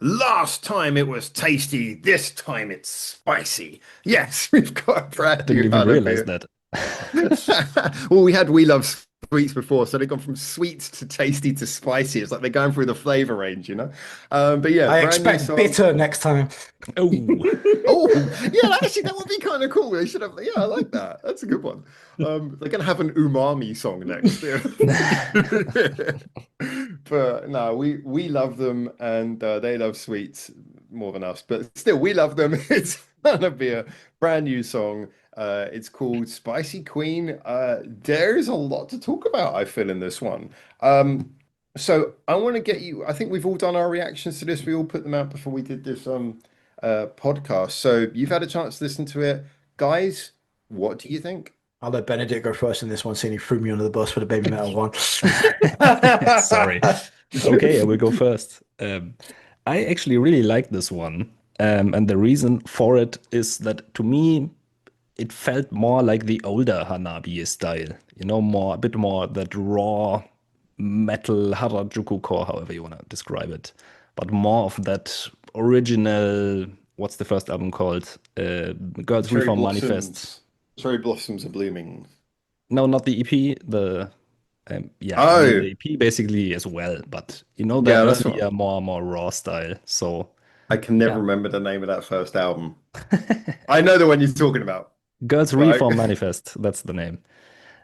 Last time it was tasty, this time it's spicy. Yes, we've got a I brand didn't new even realize HANABIE. that. Well, we had We Love Sweets before, so they've gone from sweet to tasty to spicy. It's like they're going through the flavor range, you know? But yeah, I brand new expect song. bitter next time. Oh, Oh, yeah, actually, that would be kind of cool. They should have, yeah, I like that. That's a good one. They're gonna have an umami song next. Yeah. But no, we love them, and they love sweets more than us. But still, we love them. It's gonna be a brand new song. It's called Spicy Queen. There's a lot to talk about, I feel, in this one. So I want to get you. I think we've all done our reactions to this. We all put them out before we did this podcast. So you've had a chance to listen to it, guys. What do you think? I'll let Benedict go first in this one, seeing he threw me under the bus for the baby metal one. sorry. Okay, I will go first. I actually really like this one. And the reason for it is that to me, it felt more like the older Hanabi style, more a bit more that raw metal Harajuku core, however you want to describe it, but more of that original. What's the first album called? Girls Cherry Reform Manifest. blossoms. Cherry blossoms are blooming. No, not the EP. The yeah, I mean Oh, the EP basically as well, but the yeah, that's what earlier, more raw style. So I can never yeah, remember the name of that first album. I know the one you're talking about, Girls but Reform I, Manifest. That's the name.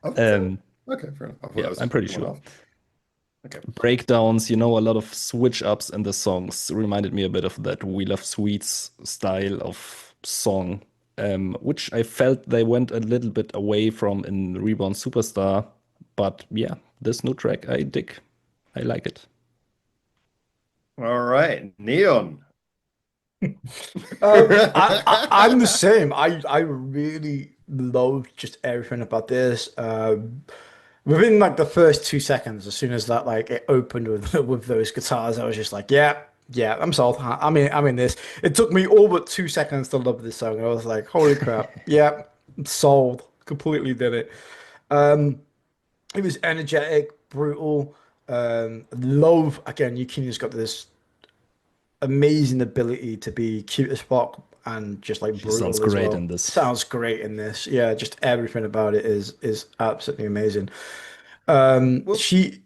oh, is it? Um, Okay, fair enough. I thought yeah, that was I'm pretty someone sure. else. Okay. Breakdowns, a lot of switch ups in the songs reminded me a bit of that We Love Sweets style of song, which I felt they went a little bit away from in Reborn Superstar. But yeah, this new track I dig. I like it. All right, Neon. I'm the same. I really love just everything about this. Within like the first 2 seconds, as soon as that like it opened with with those guitars, I was just like, yeah, yeah, I'm sold. I'm in this. It took me all but 2 seconds to love this song. I was like, holy crap, yeah, sold. Completely did it. It was energetic, brutal. Love again. Yukina's got this amazing ability to be cute as fuck and just like She sounds brutal as great well. in this. Sounds great in this. Yeah, just everything about it is absolutely amazing. Well, She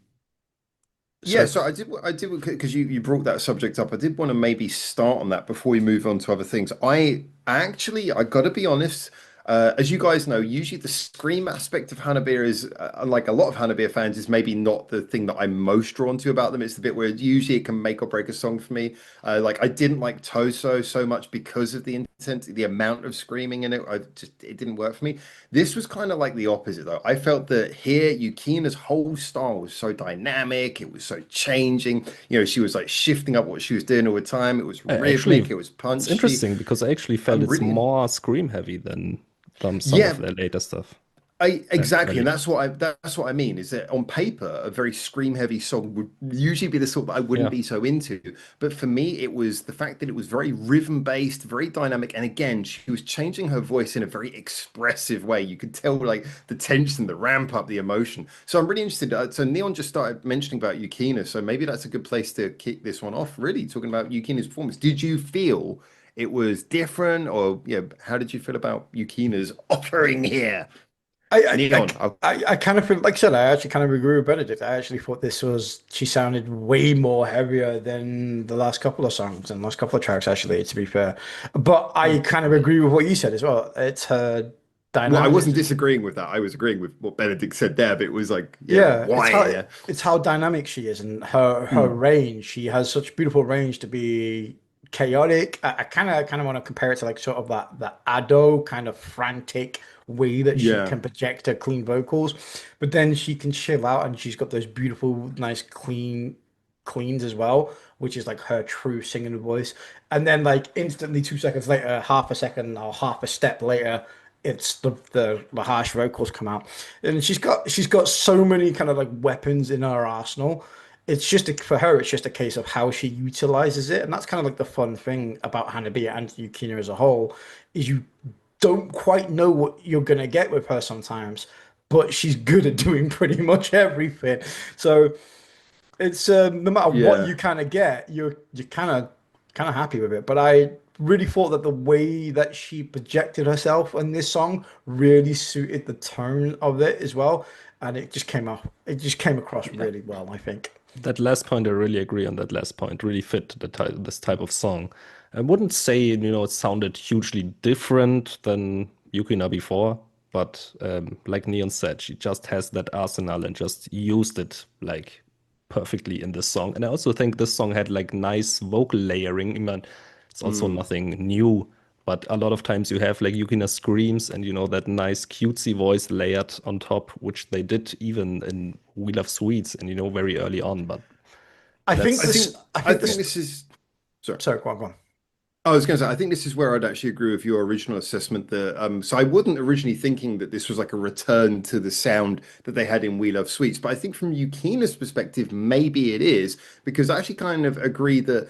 yeah, sorry. so I did because you brought that subject up. I did want to maybe start on that before we move on to other things. I got to be honest. As you guys know, usually the scream aspect of Hanabiya is, like a lot of Hanabiya fans, is maybe not the thing that I'm most drawn to about them. It's the bit where usually it can make or break a song for me. Like I didn't like Toso so much because of the intensity, the amount of screaming in it. It didn't work for me. This was kind of like the opposite, though. I felt that here, Yukina's whole style was so dynamic. It was so changing. She was like shifting up what she was doing all the time. It was rhythmic. Actually, It was it's punchy. interesting because I actually felt I'm it's really, more scream heavy than some of yeah, their later stuff. I exactly, and Earlier. that's what I mean is that on paper, a very scream heavy song would usually be the sort that I wouldn't Yeah. be so into. But for me, it was the fact that it was very rhythm based, very dynamic, and again, she was changing her voice in a very expressive way. You could tell like the tension, the ramp up, the emotion. So I'm really interested. So Neon just started mentioning about Yukina, so maybe that's a good place to kick this one off. Really talking about Yukina's performance. Did you feel it was different, or how did you feel about Yukina's offering here? Neon. I kind of feel like I said, I actually kind of agree with Benedict. I actually thought she sounded way more heavier than the last couple of songs and last couple of tracks, actually, to be fair. But I kind of agree with what you said as well. It's her Well, I dynamic. wasn't disagreeing with that. I was agreeing with what Benedict said there, but it was like, yeah, Yeah, why? Yeah. it's how dynamic she is and her Mm. range. She has such beautiful range to be chaotic. I kind of want to compare it to like sort of that Ado kind of frantic way that she Yeah. can project her clean vocals, but then she can chill out and she's got those beautiful, nice cleans as well, which is like her true singing voice. And then like instantly 2 seconds later, half a second or half a step later, it's the harsh vocals come out, and she's got so many kind of like weapons in her arsenal. It's just for her, it's just a case of how she utilizes it, and that's kind of like the fun thing about Hanabiya and Yukina as a whole, is you don't quite know what you're gonna get with her sometimes, but she's good at doing pretty much everything. So it's no matter what Yeah. you kind of get, you kind of kind of happy with it. But I really thought that the way that she projected herself in this song really suited the tone of it as well, and it just came out. It just came across Yeah. really well, I think. That last point, I really agree on that last point. Really fit the type, this type of song. I wouldn't say, it sounded hugely different than Yukina before, but like Neon said, she just has that arsenal and just used it like perfectly in this song. And I also think this song had like nice vocal layering. I mean, it's also Mm. nothing new, but a lot of times you have like Yukina screams and that nice cutesy voice layered on top, which they did even in We Love Sweets and very early on. But I think I that's this. think I I think think this. this is sorry. Sorry, go on, go on. I was going to say, I think this is where I'd actually agree with your original assessment that so I wasn't originally thinking that this was like a return to the sound that they had in We Love Sweets, but I think from Yukina's perspective, maybe it is because I actually kind of agree that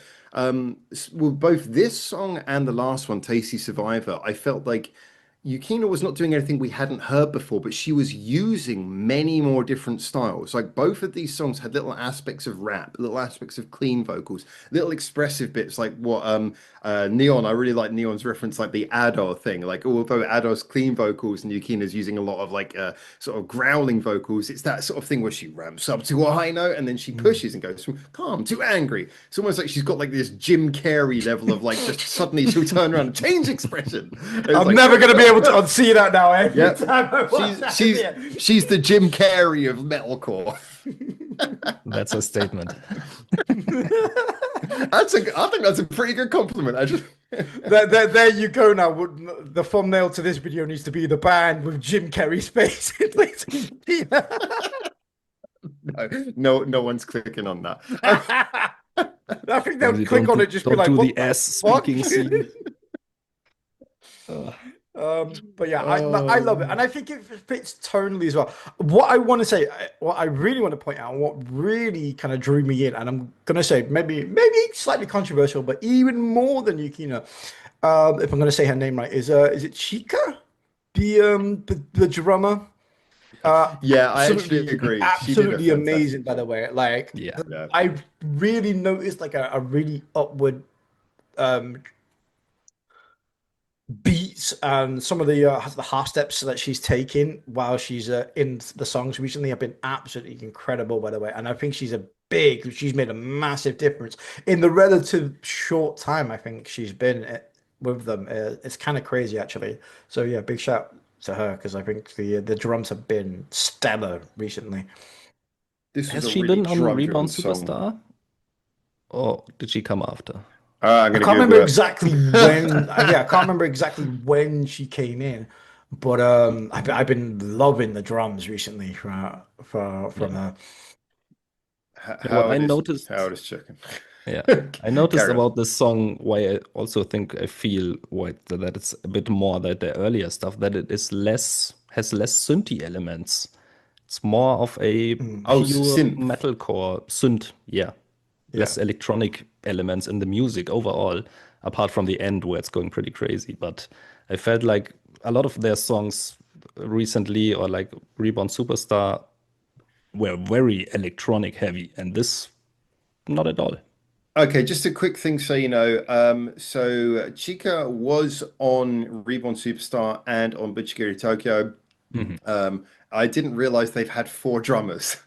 with both this song and the last one, Tasty Survivor, I felt like Yukina was not doing anything we hadn't heard before, but she was using many more different styles. Like both of these songs had little aspects of rap, little aspects of clean vocals, little expressive bits like what Neon, I really like Neon's reference, like the Ado thing. Like although Ado's clean vocals and Yukina's using a lot of like sort of growling vocals, it's that sort of thing where she ramps up to a high note and then she Mm. pushes and goes from calm to angry. It's almost like she's got like this Jim Carrey level of like just suddenly she'll turn around and change expression. And it's I'm like, never gonna be able to unsee that now. Every yep, time I watch she's that she's video. she's the Jim Carrey of metalcore. that's a statement. I think that's a pretty good compliment. I just There you go now. The thumbnail to this video needs to be the band with Jim Carrey's face. no one's clicking on that. I think they'll Maybe click on it, just be don't like, do "What the the ass fuck?" speaking scene. Uh, But yeah, I love it, Um, and I think it fits tonally as well. What I want to say, what I really want to point out, what really kind of drew me in, and I'm gonna say maybe slightly controversial, but even more than Yukina, if I'm gonna say her name right, is it Chica, the drummer? yeah, I actually Absolutely, agree. She did a absolutely fantastic amazing. By the job. way, like yeah. Yeah. I really noticed like a really upward um beats and some of the half steps that she's taking while she's in the songs recently have been absolutely incredible, by the way. And I think she's made a massive difference in the relative short time I think she's been with them. It's kind of crazy actually. So yeah, big shout to her because I think the drums have been stellar recently. This was Has a she really been on drum-driven Rebound song. Superstar? Or did she come after? I'm I gonna can't remember Google it. exactly when. Yeah, I can't remember exactly when she came in, but I've been loving the drums recently from Yeah. her. Yeah, what I Howard noticed, is checking. yeah, I noticed Carry on. about this song why I also think I feel that it's a bit more like the earlier stuff, that it is has less synthy elements. It's more of a Mm, Oh, pure synth. metalcore synth, yeah. yeah, Less electronic elements in the music overall, apart from the end where it's going pretty crazy. But I felt like a lot of their songs recently, or like Reborn Superstar, were very electronic heavy, and this not at all. Okay, just a quick thing so you know. So Chica was on Reborn Superstar and on Butchigiri Tokyo. Mhm. I didn't realize they've had four drummers.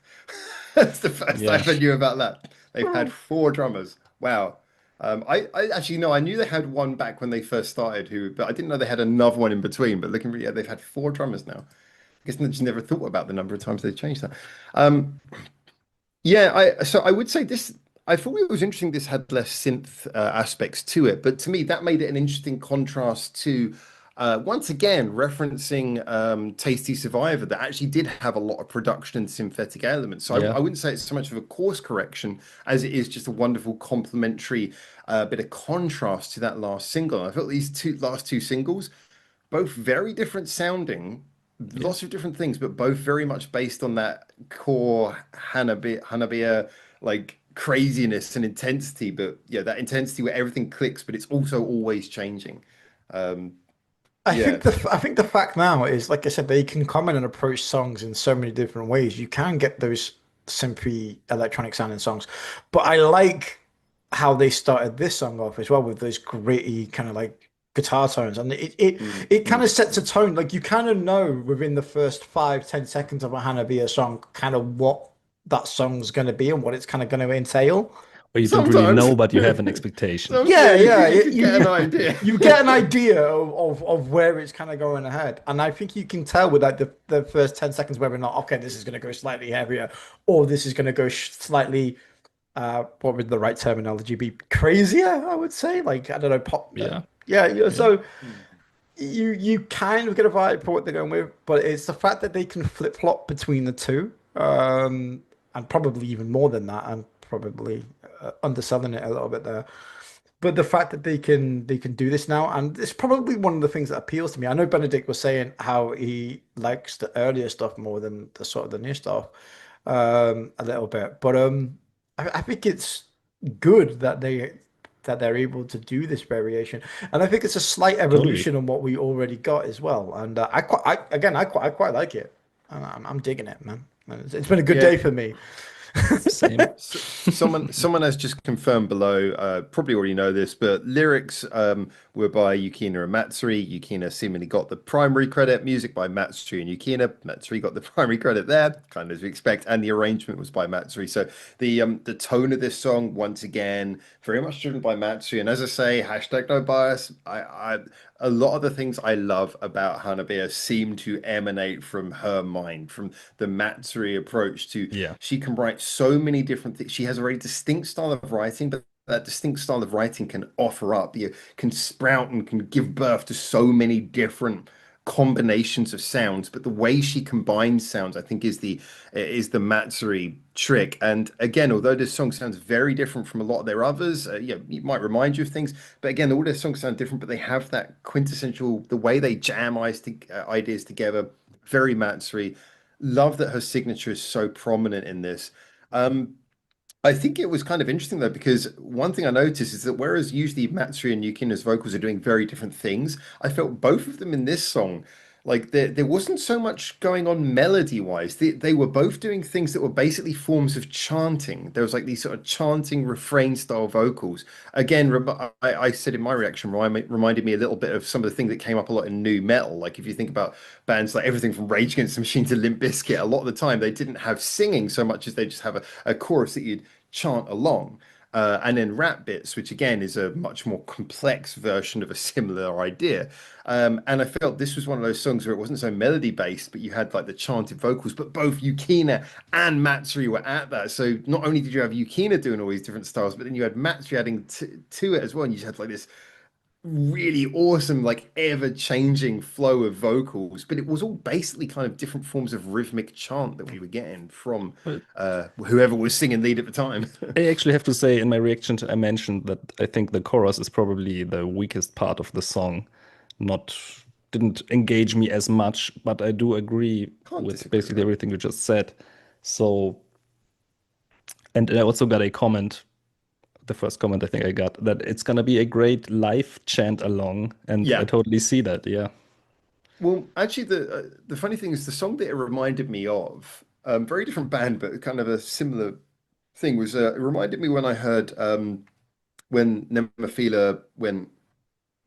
That's the first Yeah. time I knew about that. They've had four drummers. Wow. I actually know I knew they had one back when they first started, but I didn't know they had another one in between. But looking, yeah, they've had four drummers now. I guess I just never thought about the number of times they've changed that. Um, yeah, I would say this. I thought it was interesting. This had less synth aspects to it, but to me, that made it an interesting contrast to once again referencing Tasty Survivor that actually did have a lot of production and synthetic elements. So Yeah. I wouldn't say it's so much of a course correction as it is just a wonderful complementary bit of contrast to that last single. I felt these last two singles both very different sounding, Yeah. lots of different things, but both very much based on that core Hanabiya like craziness and intensity. But yeah, that intensity where everything clicks, but it's also always changing. Um, yeah, I think the fact now is, like I said, they can come in and approach songs in so many different ways. You can get those simply electronic sounding songs, but I like how they started this song off as well with those gritty kind of like guitar tones, and it kind of sets a tone. Like you kind of know within the first 5, 10 seconds of a Hanabiya song, kind of what that song's going to be and what it's kind of going to entail. Or you don't really Sometimes, know, but you have an expectation. Yeah, yeah, yeah, you can get an idea. you get an idea of where it's kind of going ahead, and I think you can tell with like the first 10 seconds whether or not okay, this is going to go slightly heavier, or this is going to go slightly what would the right terminology be? Crazier, I would say. Like I don't know, pop. Yeah, Yeah, yeah. yeah, So you kind of get a vibe for what they're going with, but it's the fact that they can flip flop between the two, and probably even more than that, and probably underselling it a little bit there. But the fact that they can do this now, and it's probably one of the things that appeals to me. I know Benedict was saying how he likes the earlier stuff more than the sort of the new stuff, a little bit. But I think it's good that they're able to do this variation, and I think it's a slight totally. evolution on what we already got as well. And I quite like it. I'm digging it, man. It's been a good Yeah. day for me. Same. Someone has just confirmed below, probably already know this, but lyrics were by Yukina and Matsuri. Yukina seemingly got the primary credit, music by Matsuri and Yukina. Matsuri got the primary credit there, kind of as we expect, and the arrangement was by Matsuri. So the tone of this song, once again, very much driven by Matsuri. And as I say, hashtag no bias. A lot of the things I love about Hanabiya seem to emanate from her mind, from the Matsuri approach to Yeah. she can write so many different things. She has a very distinct style of writing, but that distinct style of writing can offer up, can sprout and can give birth to so many different combinations of sounds. But the way she combines sounds, I think, is the Matsuri trick. And again, although this song sounds very different from a lot of their others, it might remind you of things. But again, all their songs sound different, but they have that quintessential, the way they jam ideas together, very Matsuri. Love that her signature is so prominent in this. Um, I think it was kind of interesting though, because one thing I noticed is that whereas usually Matsuri and Yukina's vocals are doing very different things, I felt both of them in this song, like there wasn't so much going on melody wise. They were both doing things that were basically forms of chanting. There was like these sort of chanting refrain style vocals. Again, I said in my reaction, reminded me a little bit of some of the things that came up a lot in new metal. Like if you think about bands like everything from Rage Against the Machine to Limp Bizkit, a lot of the time they didn't have singing so much as they just have a chorus that you'd chant along. And then rap bits, which again is a much more complex version of a similar idea. And I felt this was one of those songs where it wasn't so melody based, but you had like the chanted vocals, but both Yukina and Matsuri were at that. So not only did you have Yukina doing all these different styles, but then you had Matsuri adding to it as well. And you just had like this really awesome, like ever changing flow of vocals, but it was all basically kind of different forms of rhythmic chant that we were getting from Well, whoever was singing lead at the time. I actually have to say, in my reaction, I mentioned that I think the chorus is probably the weakest part of the song. Not didn't engage me as much, but I do agree Can't with disagree with basically that. everything you just said. So, and I also got a comment, the first comment I think I got, that it's gonna be a great live chant along, and I Yeah. totally see that. Yeah, Well, actually, the funny thing is the song that it reminded me of, very different band, but kind of a similar thing was it reminded me when I heard when Nemophila went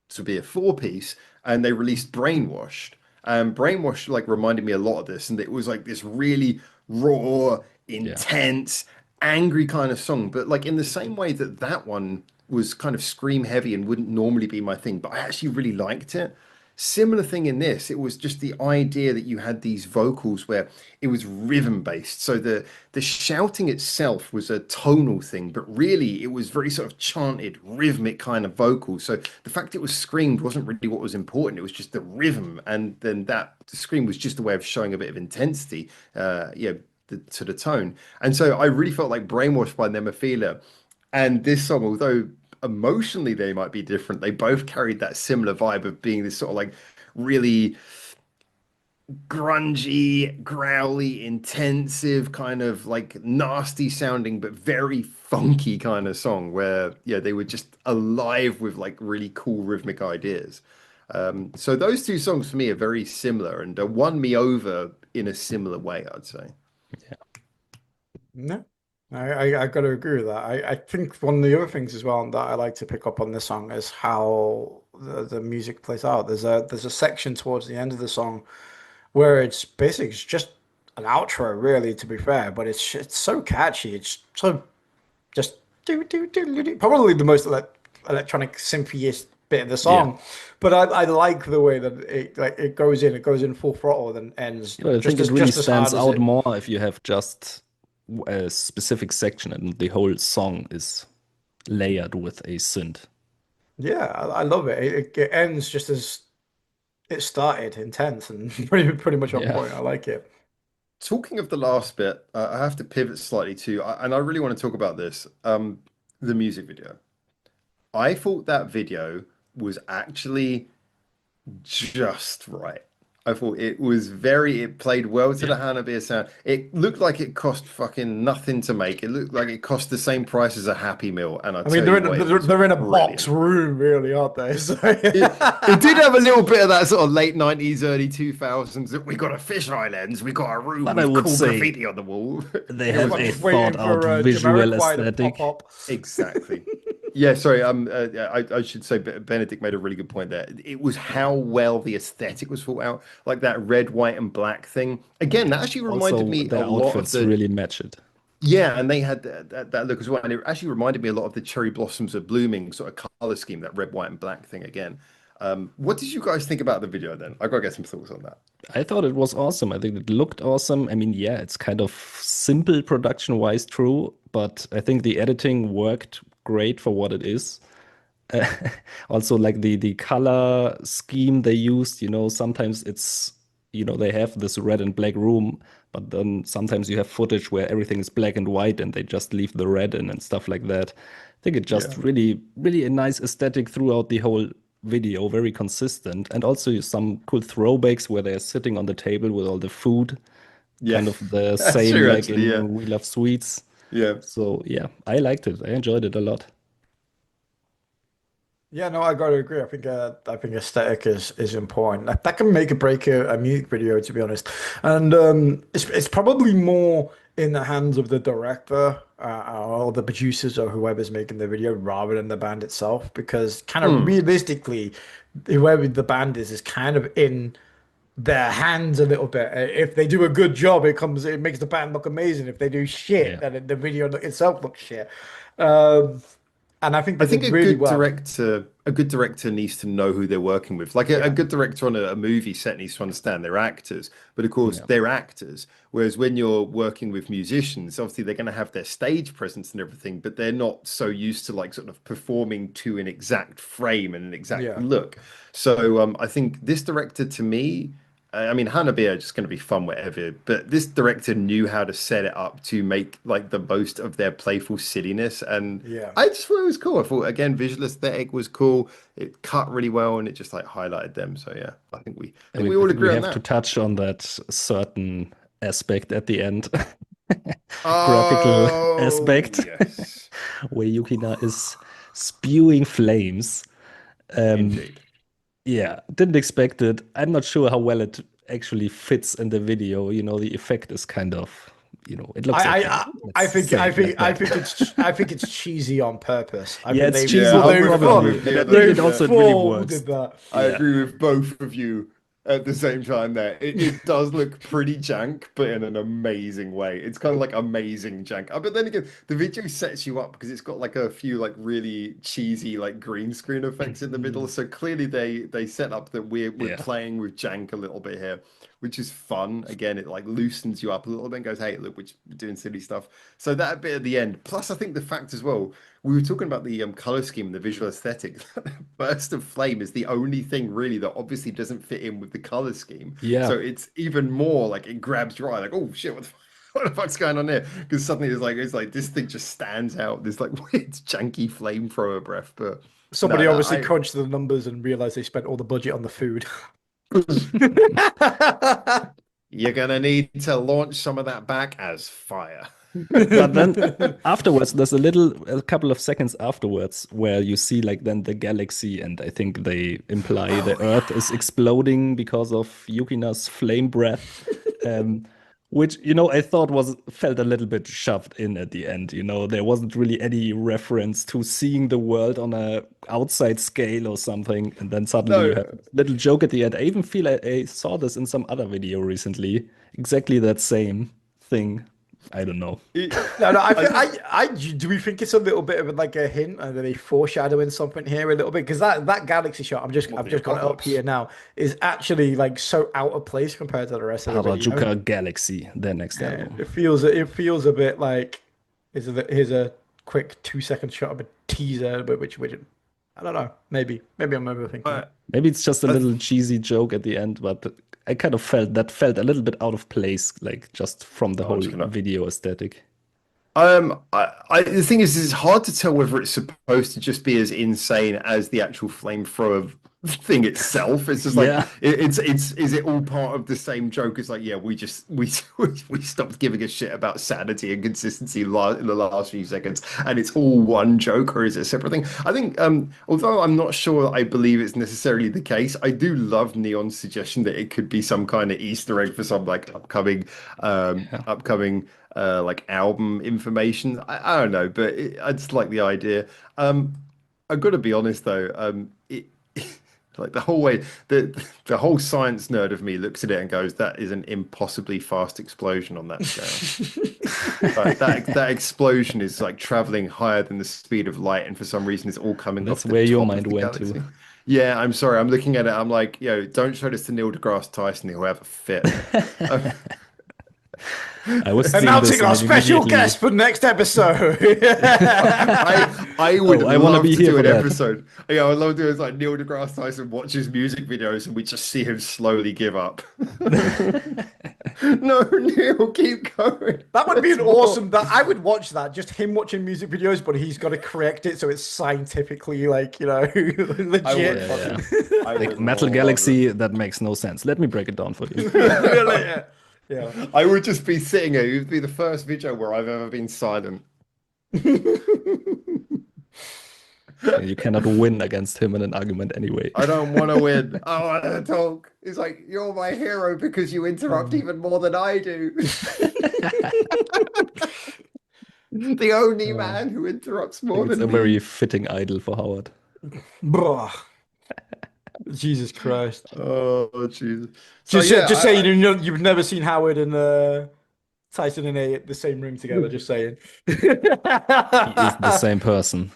to be a four-piece and they released Brainwashed. And Brainwashed like reminded me a lot of this, and it was like this really raw, yeah. intense, angry kind of song. But like in the same way that that one was kind of scream heavy and wouldn't normally be my thing, but I actually really liked it. Similar thing in this, it was just the idea that you had these vocals where it was rhythm based. So the shouting itself was a tonal thing, but really it was very sort of chanted, rhythmic kind of vocals. So the fact it was screamed wasn't really what was important. It was just the rhythm, and then that the scream was just a way of showing a bit of intensity, to the tone. And so I really felt like Brainwashed by Nemophila and this song, although emotionally they might be different, they both carried that similar vibe of being this sort of like really grungy, growly, intensive, kind of like nasty sounding, but very funky kind of song where, yeah, they were just alive with like really cool rhythmic ideas. So those two songs for me are very similar and won me over in a similar way, I'd say. Yeah. No. I got to agree with that. I think one of the other things as well that I like to pick up on this song is how the music plays out. There's a section towards the end of the song where it's basically it's just an outro, really, to be fair, but it's so catchy. It's so just do. Probably the most electronic synthy-ish bit of the Yeah. song, but I like the way that it goes in full throttle and ends I think it really just as stands hard as out it. more if you have just a specific section and the whole song is layered with a synth. Yeah, I love it. It ends just as it started, intense and pretty much on Yeah. point. I like it. Talking of the last bit, I have to pivot slightly too, and I really want to talk about this. The music video. I thought that video was actually just right. I thought it played well to Yeah. the HANABIE sound. It looked like it cost fucking nothing to make. It looked like it cost the same price as a Happy Meal, and I I mean, tell you what, it was they're in a box brilliant. room, really, aren't they? So It did have a little bit of that sort of late 90s, early 2000s that we got a fisheye lens, we got a room But I with would cool say graffiti on the wall. they have everyone's a just thought waiting out for visual Jamiroquai to pop aesthetic. up. Exactly. Yeah, sorry. Yeah, I should say Benedict made a really good point there. It was how well the aesthetic was thought out, like that red, white, and black thing. Again, that actually reminded Also, me a their lot of outfits the really match it. yeah, and they had that look as well, and it actually reminded me a lot of the Cherry Blossoms are Blooming sort of color scheme, that red, white, and black thing again. What did you guys think about the video then? I gotta get some thoughts on that. I thought it was awesome. I think it looked awesome. I mean, yeah, it's kind of simple production-wise, true, but I think the editing worked great for what it is. Uh, Also, like the color scheme they used, sometimes they have this red and black room, but then sometimes you have footage where everything is black and white and they just leave the red in and stuff like that. I think it just Yeah. really, really a nice aesthetic throughout the whole video, very consistent. And also some cool throwbacks where they're sitting on the table with all the food, Yeah, kind of the that's same true like actually. Yeah, in We Love Sweets. yeah. So yeah, I liked it. I enjoyed it a lot. Yeah, no, I gotta agree. I think aesthetic is important. That can make or break a music video, to be honest. And it's probably more in the hands of the director or the producers or whoever's making the video rather than the band itself, because kind of Mm, realistically, whoever the band is kind of in their hands a little bit. If they do a good job, it makes the band look amazing. If they do shit, Yeah. then the video itself looks shit. Um, and I think I they think did really well. a good director needs to know who they're working with. Like a Yeah. good director on a movie set needs to understand they're actors, but of course Yeah. they're actors. Whereas when you're working with musicians, obviously they're going to have their stage presence and everything, but they're not so used to like sort of performing to an exact frame and an exact Yeah. look. So I think this director to me. I mean, Hanabi are just going to be fun, whatever. But this director knew how to set it up to make like the most of their playful silliness, and Yeah. I just thought it was cool. I thought again, visual aesthetic was cool. It cut really well, and it just like highlighted them. So yeah, I I think mean, we I all think we agree on have to that. touch on that certain aspect at the end, graphical Oh aspect, yes, where Yukina is spewing flames. Um, indeed. yeah, didn't expect it. I'm not sure how well it actually fits in the video. The effect is kind of, it looks I, okay. I Let's say it like that. I think it's cheesy on purpose. I Yeah, think it's cheesy, Yeah, but I'm they with I'm full probably, with but the I other. think they it Yeah, also it really full works. did that. I Yeah, agree with both of you at the same time there. It does look pretty jank, but in an amazing way. It's kind of like amazing jank. But then again, the video sets you up because it's got like a few like really cheesy like green screen effects in the middle. Mm. So clearly they set up that we're yeah, playing with jank a little bit here, which is fun. Again, it like loosens you up a little bit and goes, hey, look, we're doing silly stuff. So that bit at the end, plus I think the fact as well, we were talking about the color scheme and the visual aesthetic. Burst of Flame is the only thing really that obviously doesn't fit in with the color scheme. yeah. So it's even more like it grabs your eye, like, oh shit, what the fuck's going on here? Because suddenly it's like this thing just stands out. This like weird janky flamethrower breath. But no, Somebody that obviously I crunched the numbers and realized they spent all the budget on the food. you're gonna need to launch some of that back as fire. But then afterwards, there's a couple of seconds afterwards where you see like then the galaxy, and I think they imply the Oh Earth is yeah. exploding because of Yukina's flame breath. Um, which I thought felt a little bit shoved in at the end. There wasn't really any reference to seeing the world on a outside scale or something, and then suddenly you No, have a little joke at the end. I even feel I saw this in some other video recently, exactly that same thing. I don't know. No, I, I thi- think I do we think it's a little bit of like a hint and are they foreshadowing something here a little bit? Because that galaxy shot, what I've the just got it up apocalypse. here now, is actually like so out of place compared to the rest of the video. Harajuku Galaxy, their next Yeah, album. it feels a bit like here's a quick 2 second shot of a teaser, but which I don't know. Maybe I'm overthinking I, it. Maybe it's just a I, little cheesy joke at the end, but I kind of felt a little bit out of place, like just from the I'm whole just gonna. video aesthetic. The thing is, it's hard to tell whether it's supposed to just be as insane as the actual flamethrower thing itself. It's just like Yeah, is it all part of the same joke? It's like, yeah, we stopped giving a shit about sanity and consistency in the last few seconds, and it's all one joke, or is it a separate thing? I think, although I'm not sure, I believe it's necessarily the case. I do love Neon's suggestion that it could be some kind of Easter egg for some like yeah. upcoming like album information. I don't know, but I just like the idea. I've got to be honest though, like the whole way the whole science nerd of me looks at it and goes, that is an impossibly fast explosion on that scale. Like that explosion is like traveling higher than the speed of light, and for some reason it's all coming off That's the where your top of mind the went to. galaxy. Yeah, I'm sorry. I'm looking at it. I'm like, don't show this to Neil deGrasse Tyson. He'll have a fit. I was seeing this Announcing and our then special immediately, guest for next episode. I would oh, I want to love be to here do for an that. episode. Yeah, I'd love to do it like Neil deGrasse Tyson watches music videos and we just see him slowly give up. No, Neil, keep going. That would be There's an more. awesome. That I would watch that. Just him watching music videos, but he's got to correct it so it's scientifically like I would legit. Yeah, yeah. fucking, I Like would Metal love it. Galaxy, that makes no sense. Let me break it down for you. Yeah, yeah. I would just be sitting here. It would be the first video where I've ever been silent. You cannot win against him in an argument anyway. I don't want to win. I want to talk. It's like, you're my hero because you interrupt even more than I do. The only Uh, man who interrupts I more think it's than a very me. fitting idol for Howard. Bruh. Jesus Christ. Oh, Jesus. So Just yeah, just saying, you've never seen Howard and Tyson and A at the same room together. Just saying. He is the same person.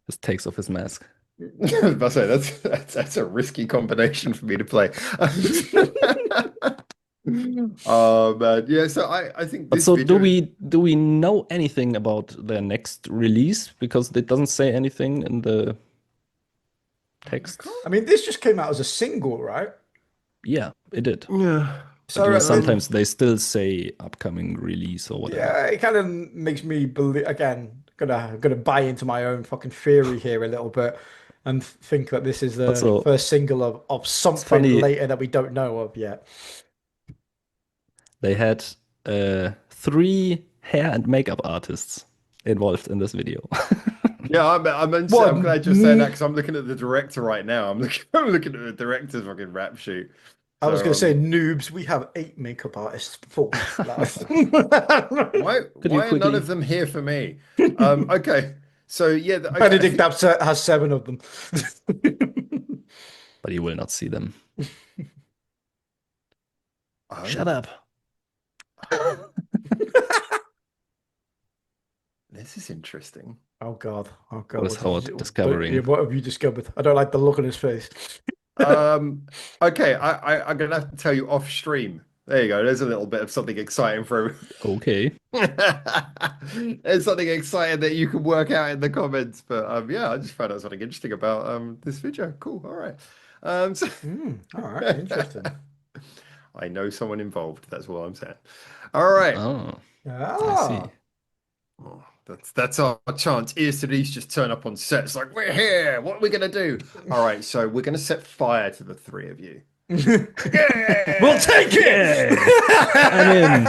Just takes off his mask. I was about to say that's a risky combination for me to play. Oh man, yeah. So I think But this so do video. we know anything about their next release? Because it doesn't say anything in the text. I mean, this just came out as a single, right? Yeah, it did. Yeah. But So sometimes they still say upcoming release or whatever. yeah, it kind of makes me believe again. Gonna buy into my own fucking theory here a little bit, and think that this is the Also, first single of it's something funny, later that we don't know of yet. they had 3 hair and makeup artists involved in this video. Yeah, I'm What? glad you're saying that because I'm looking at the director right now. I'm looking at the director's fucking rap shoot. I was So gonna say noobs. We have 8 makeup artists. Full. why Could you why are none quickly? of them here for me? Okay. So yeah, I Benedict think has 7 of them. But you will not see them. oh, Shut up. this is interesting. Oh God. Oh God. What is Howard What discovering? what have you discovered? I don't like the look on his face. Okay, I'm gonna have to tell you off stream. There you go. There's a little bit of something exciting for Okay. there's something exciting that you can work out in the comments. But yeah, I just found out something interesting about this video. Cool. All right. So All right. Interesting. I know someone involved. That's what I'm saying. All right. Oh, I Ah. see. Oh, that's our chance. Ears to these just turn up on set. It's like, we're here. What are we gonna do? All right, so we're gonna set fire to the 3 of you. We'll take it. I'm in.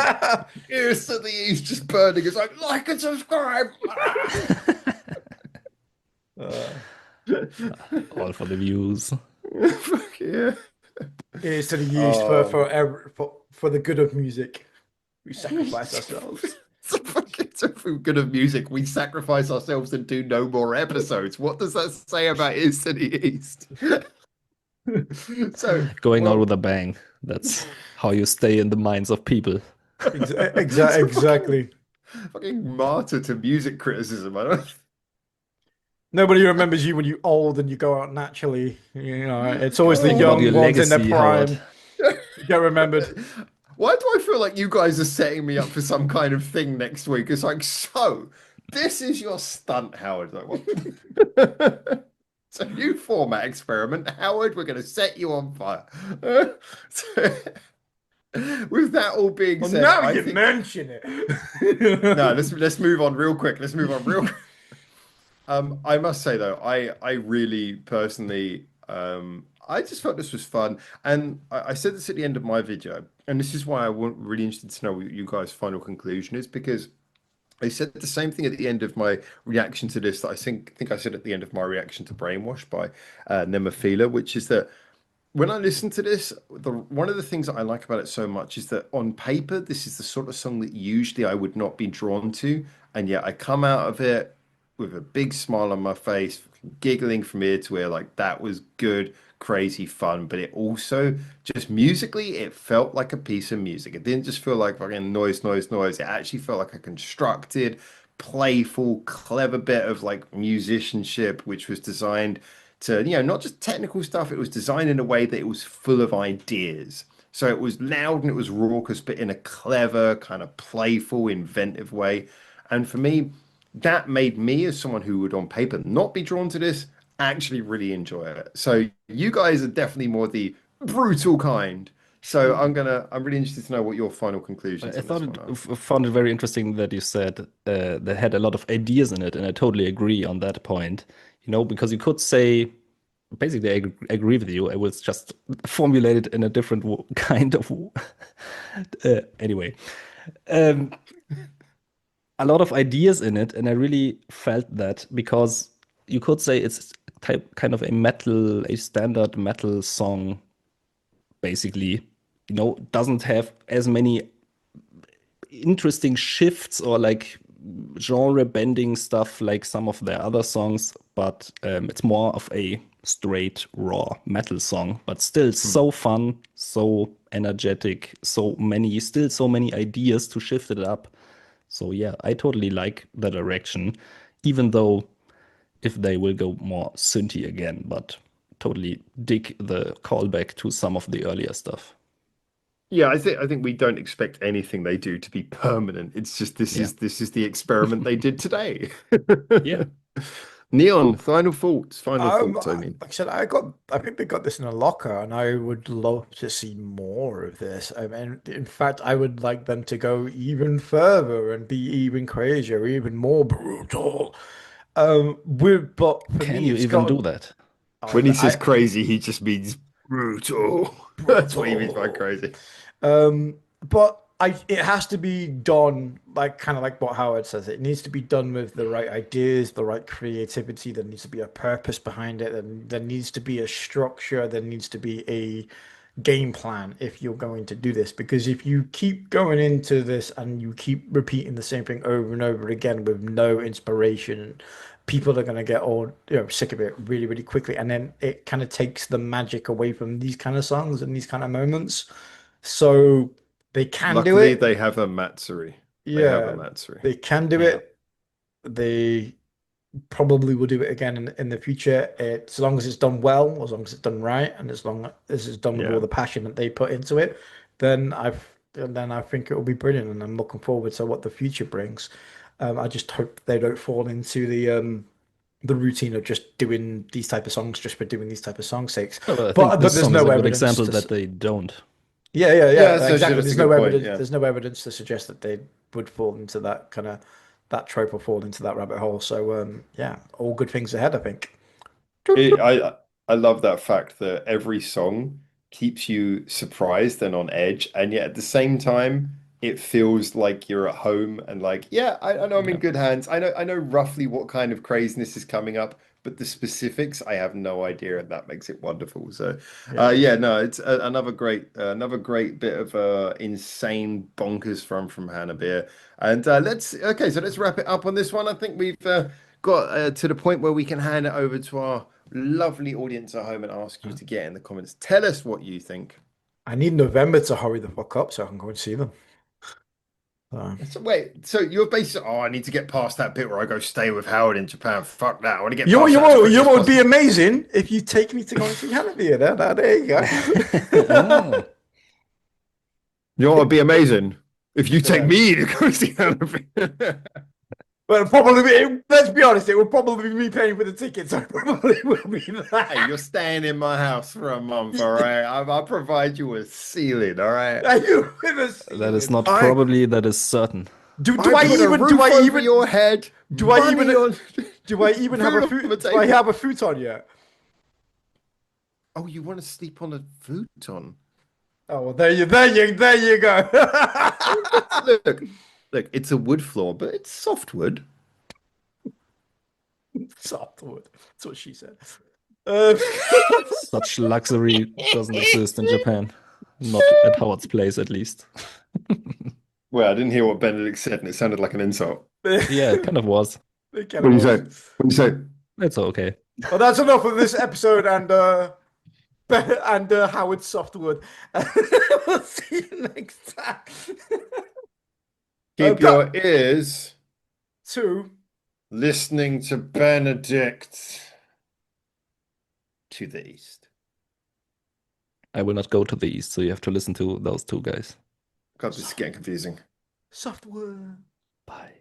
Ears to the east just burning. It's like and subscribe. All for the views. Fuck yeah. It is to the used Oh, for the good of music. We sacrifice ourselves. so fucking so for good of music, we sacrifice ourselves and do no more episodes. What does that say about East to the East? So, Going out well, with a bang. That's how you stay in the minds of people. so Exactly. fucking martyr to music criticism. I don't. Nobody remembers you when you're old and you go out naturally. You know, it's always the What about Oh. your young ones in their legacy, Howard? prime who get remembered. Why do I feel like you guys are setting me up for some kind of thing next week? It's like, so this is your stunt, Howard. Like, what? It's a new format experiment, Howard. We're going to set you on fire. So, with that all being Well, said, now I you think mention no. it. Let's move on real quick. Let's move on real quick. I must say though, I really personally, I just felt this was fun, and I said this at the end of my video, and this is why I want really interested to know what you guys' final conclusion is because I said the same thing at the end of my reaction to this that I think I said at the end of my reaction to Brainwash by Nemophila, which is that when I listen to this, one of the things that I like about it so much is that on paper, this is the sort of song that usually I would not be drawn to, and yet I come out of it with a big smile on my face, giggling from ear to ear, like that was good, crazy fun. But it also just musically, it felt like a piece of music. It didn't just feel like fucking noise, noise, noise. It actually felt like a constructed, playful, clever bit of like musicianship, which was designed to, not just technical stuff, it was designed in a way that it was full of ideas. So it was loud and it was raucous, but in a clever, kind of playful, inventive way. And for me, that made me, as someone who would on paper not be drawn to this, actually really enjoy it. So you guys are definitely more the brutal kind. So I'm really interested to know what your final conclusions I on thought this it one are. found it very interesting that you said that had a lot of ideas in it, and I totally agree on that point. Because you could say, basically, agree with you. I was just formulate it in a different kind of. Anyway, um, a lot of ideas in it, and I really felt that because you could say it's kind of a standard metal song, basically. Doesn't have as many interesting shifts or like genre bending stuff like some of their other songs, but it's more of a straight raw metal song, but still Hmm. so fun, so energetic, so many ideas to shift it up. So yeah, I totally like the direction, even though if they will go more synthy again, but totally dig the callback to some of the earlier stuff. Yeah, I think we don't expect anything they do to be permanent. It's just this Yeah. is this is the experiment they did today. Yeah. Neon, final thoughts. Final thoughts, I Like mean. I said, I think they got this in a locker, and I would love to see more of this. I mean, in fact, I would like them to go even further and be even crazier, even more brutal. But for Can me, you it's even got do that? When he says I crazy, he just means brutal. That's what he means by brutal. crazy. But it has to be done like kind of like what Howard says. It needs to be done with the right ideas, the right creativity. There needs to be a purpose behind it. And there needs to be a structure. There needs to be a game plan if you're going to do this. Because if you keep going into this and you keep repeating the same thing over and over again with no inspiration, people are going to get all sick of it really, really quickly. And then it kind of takes the magic away from these kind of songs and these kind of moments. So they can do Luckily, it. they have a Matsuri. They have a Yeah, Matsuri. they can do Yeah. it. They probably will do it again in the future. As long as it's done well, as long as it's done right, and as long as it's done with all Yeah. the passion that they put into it, then I think it will be brilliant, and I'm looking forward to what the future brings. I just hope they don't fall into the routine of just doing these type of songs just for doing these type of songs sakes. No, but I think But this there's song is no a good evidence example to that they don't. yeah, yeah, Yeah, yeah, so exactly. that's a good point. Yeah. There's no evidence to suggest that they would fall into that kind of that trope or fall into that rabbit hole. So yeah, all good things ahead, I think. It, I love that fact that every song keeps you surprised and on edge, and yet at the same time, it feels like you're at home and like, yeah, I know I'm in Yeah. good hands. I know roughly what kind of craziness is coming up, but the specifics I have no idea, and that makes it wonderful. So, Yeah. yeah, no, it's another great bit of insane bonkers from Hannah. And so let's wrap it up on this one. I think we've got to the point where we can hand it over to our lovely audience at home and ask you to get in the comments. Tell us what you think. I need November to hurry the fuck up so I can go and see them. So wait, so you're basically, I need to get past that bit where I go stay with Howard in Japan. Fuck that. I want to get You past that as quickly as would be possible. amazing if you take me to go and see Hanabie. There you go. Oh, You know what would be amazing? If you take Yeah. me to go see Hannah. But probably, let's be honest, it will probably be me paying for the tickets. So it probably will be Hey, that. you're staying in my house for a month, all right? I'll provide you with ceiling, all right? Are you with us? that is not I- probably, that is certain. Do I I put a even roof do I over even your head? do I money even- on- do I even have a food on the food? Do I table. have a futon yet? Oh, you want to sleep on a futon? Oh well, there you go. Look, it's a wood floor, but it's softwood. Softwood. That's what she said. Such luxury doesn't exist in Japan. Not at Howard's place, at least. Well, I didn't hear what Benedict said, and it sounded like an insult. Yeah, it kind of was. It kind What do of you was. say? What do you say? It's okay. Well, that's enough of this episode and Howard Softwood. We'll see you next time. Keep your ears Two. listening to Benedict to the east. I will not go to the east, so you have to listen to those two guys. God, this is getting confusing. Softwood. Bye.